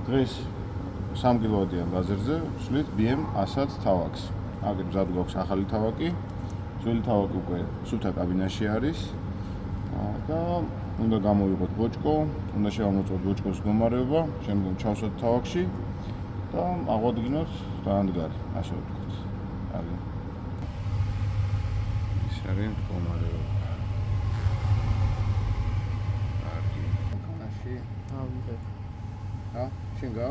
დღეს 3 კილოვატიან ლაზერზე ვშლით BM100 თავაკს. აქ მზად გვაქვს ახალი თავაკი. ძველი თავაკი უკვე სუფთა კაბინაში არის. და უნდა გამოვიღოთ ბოჭკო, უნდა შევამოწმოთ ბოჭკოს მდგომარეობა, შემდგომ ჩავსვათ თავაკში და აღვადგინოთ დაანდგარი, ასე ვთქვათ. არის. ის არის მდგომარეობა. კარგი. კანაში ამბებ. შენ გა?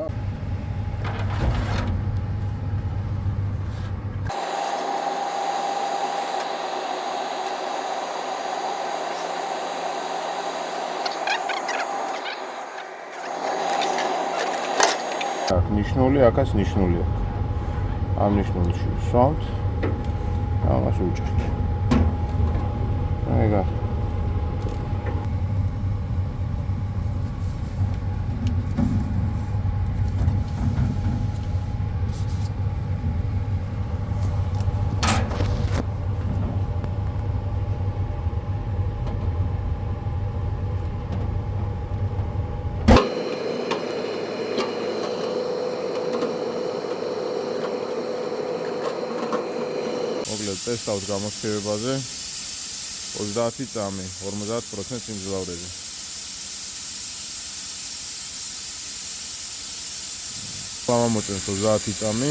ნიშნული, აქაც ნიშნული აქვს. ამ ნიშნულში ვსვამთ. ამას უჭერთ. ეგა. ტესტავთ გამოსხივებაზე 30 წამი 50% სიმძლავრეზე. გამომოწევთ 30 წამი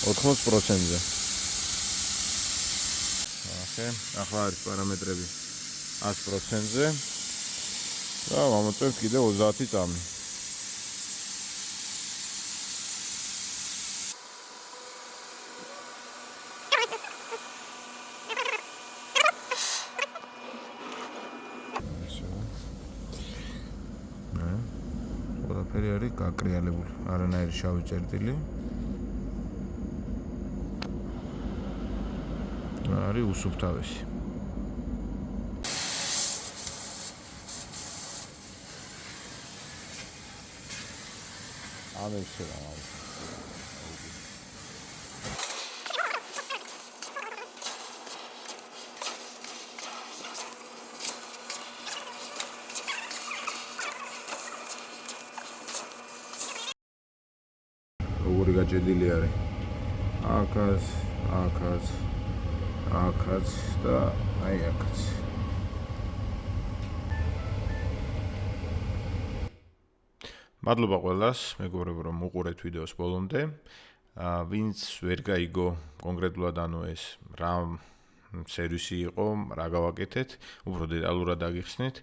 80%-ზე. ახლა არის პარამეტრები 100%-ზე და გამომოწევთ კიდევ 30 წამი. ყველაფერი არის გაკრიალებული, არანაირი შავი წერტილი. არის უსუფთავესი. ამერჩე რა არის. როგორი გაჭედილი არის. აქაც და აი აქაც. მადლობა ყველას, მეგობრებო, რომ უყურეთ ვიდეოს ბოლომდე. ვინც ვერ გაიგო კონკრეტულად ეს რა სერვისი იყო, რა გავაკეთეთ, უფრო დეტალურად აგიხსნით.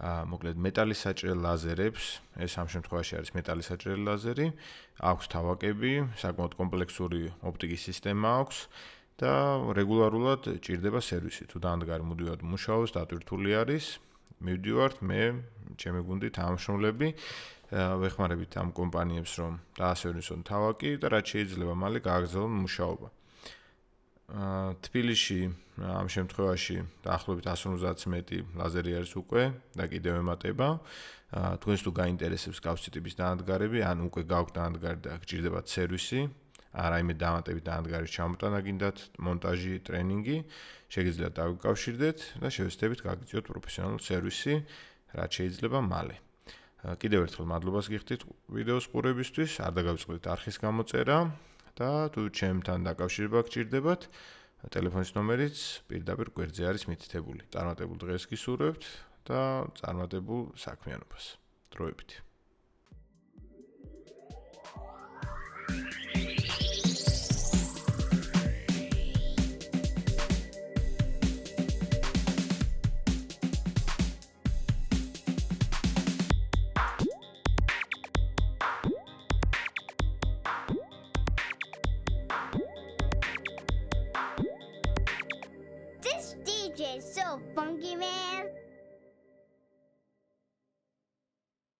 მოკლედ მეტალის საჭრელ ლაზერებს, ეს ამ შემთხვევაში არის მეტალის საჭრელი ლაზერი, აქვს თავაკები, საკმაოდ კომპლექსური ოპტიკის სისტემა აქვს და რეგულარულად ჭირდება სერვისი. თუ დაანდგარი მუდმივად მუშაობს, დატვირთული არის, მივდივართ მე, ჩემი გუნდით თანამშრომლები, ვეხმარებით ამ კომპანიებს, რომ დაასერვისონ თავაკი და რაც შეიძლება მალე გააგრძელონ მუშაობა. თბილისში ამ შემთხვევაში დაახლოებით 150-ს მეტი ლაზერი არის უკვე და კიდევ ემატება. თქვენს თუ გაინტერესებს გავსი ტიპის დაანდგარები, ან უკვე გაქვთ დაანდგარი და გჭირდებათ სერვისი, რაიმე დამატებით დაანდგარის ჩამოტანა გინდათ, მონტაჟი, ტრენინგი, შეგიძლიათ დავიკავშირდეთ და შევეცდებით გაგიწიოთ პროფესიონალური სერვისი, რაც შეიძლება მალე. კიდევ ერთხელ მადლობას გიხდით ვიდეოს ყურებისთვის, არ დაგავიწყდეთ არხის გამოწერა. და თუ ჩემთან დაკავშირება გჭირდებათ, ტელეფონის ნომერიც პირდაპირ გვერდზე არის მითითებული. წარმატებულ დღეს გისურვებთ და წარმატებულ საქმიანობას. დროებით. DJ so funky, man.